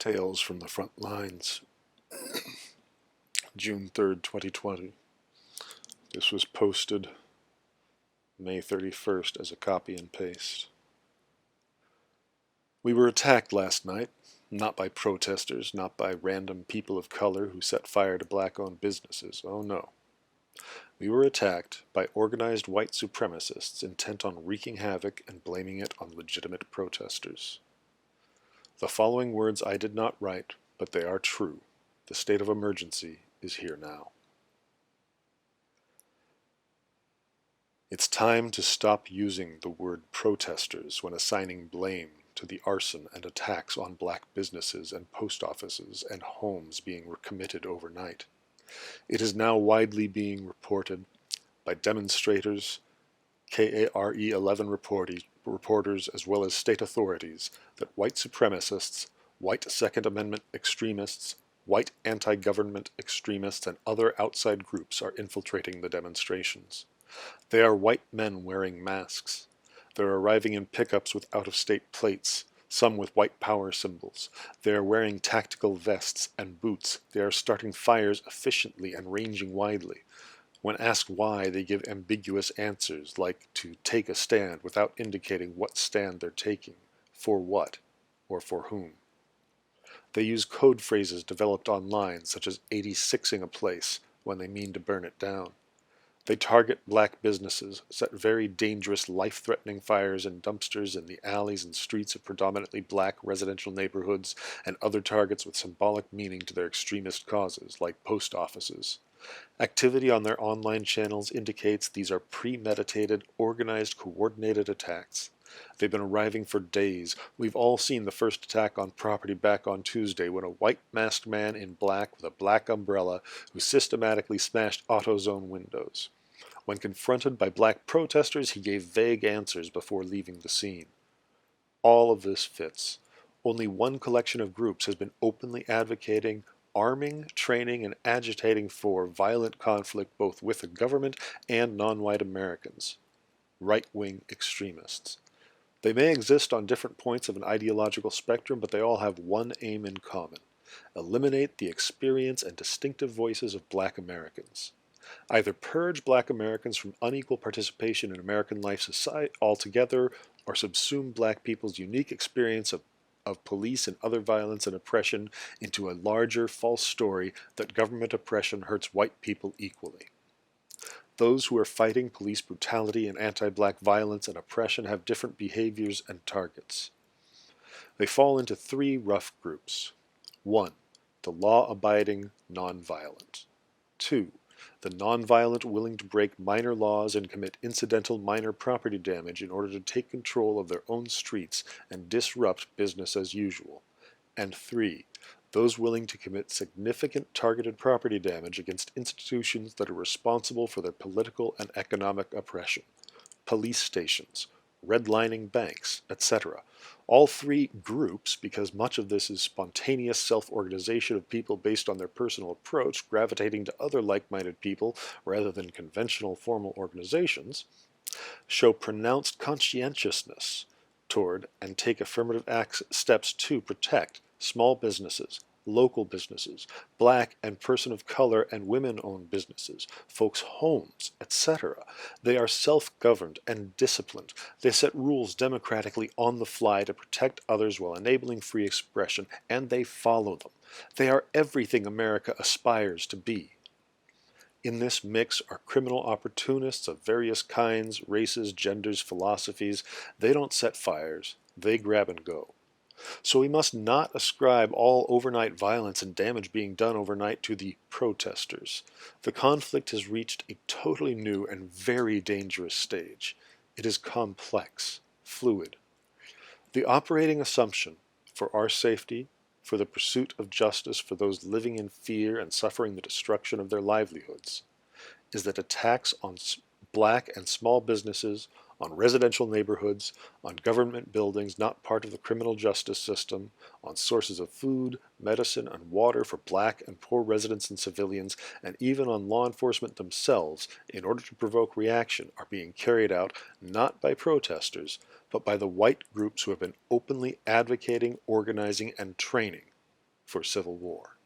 Tales from the Front Lines, June 3rd, 2020. This was posted May 31st as a copy and paste. We were attacked last night, not by protesters, not by random people of color who set fire to black-owned businesses. Oh no. We were attacked by organized white supremacists intent on wreaking havoc and blaming it on legitimate protesters. The following words I did not write, but they are true. The state of emergency is here now. It's time to stop using the word protesters when assigning blame to the arson and attacks on black businesses and post offices and homes being committed overnight. It is now widely being reported by demonstrators, KARE 11 reporters, as well as state authorities that white supremacists, white Second Amendment extremists, white anti-government extremists, and other outside groups are infiltrating the demonstrations. They are white men wearing masks. They're arriving in pickups with out-of-state plates, some with white power symbols. They are wearing tactical vests and boots. They are starting fires efficiently and ranging widely. When asked why, they give ambiguous answers, like to take a stand without indicating what stand they're taking, for what, or for whom. They use code phrases developed online, such as 86ing a place, when they mean to burn it down. They target black businesses, set very dangerous, life-threatening fires in dumpsters in the alleys and streets of predominantly black residential neighborhoods, and other targets with symbolic meaning to their extremist causes, like post offices. Activity on their online channels indicates these are premeditated, organized, coordinated attacks. They've been arriving for days. We've all seen the first attack on property back on Tuesday when a white masked man in black with a black umbrella who systematically smashed Autozone windows. When confronted by black protesters, he gave vague answers before leaving the scene. All of this fits. Only one collection of groups has been openly advocating arming, training, and agitating for violent conflict both with the government and non-white Americans: right-wing extremists. They may exist on different points of an ideological spectrum, but they all have one aim in common: eliminate the experience and distinctive voices of black Americans. Either purge black Americans from unequal participation in American life society altogether, or subsume black people's unique experience of police and other violence and oppression into a larger false story that government oppression hurts white people equally. Those who are fighting police brutality and anti-black violence and oppression have different behaviors and targets. They fall into three rough groups. 1. The law-abiding nonviolent. 2. The nonviolent willing to break minor laws and commit incidental minor property damage in order to take control of their own streets and disrupt business as usual. And 3. Those willing to commit significant targeted property damage against institutions that are responsible for their political and economic oppression: police stations, redlining banks, etc. All three groups, because much of this is spontaneous self-organization of people based on their personal approach, gravitating to other like-minded people rather than conventional formal organizations, show pronounced conscientiousness toward and take affirmative steps to protect small businesses, local businesses, black and person of color and women-owned businesses, folks' homes, etc. They are self-governed and disciplined. They set rules democratically on the fly to protect others while enabling free expression, and they follow them. They are everything America aspires to be. In this mix are criminal opportunists of various kinds, races, genders, philosophies. They don't set fires, they grab and go. So we must not ascribe all overnight violence and damage being done overnight to the protesters. The conflict has reached a totally new and very dangerous stage. It is complex, fluid. The operating assumption for our safety, for the pursuit of justice for those living in fear and suffering the destruction of their livelihoods, is that attacks on black and small businesses, on residential neighborhoods, on government buildings not part of the criminal justice system, on sources of food, medicine, and water for black and poor residents and civilians, and even on law enforcement themselves, in order to provoke reaction, are being carried out not by protesters, but by the white groups who have been openly advocating, organizing, and training for civil war.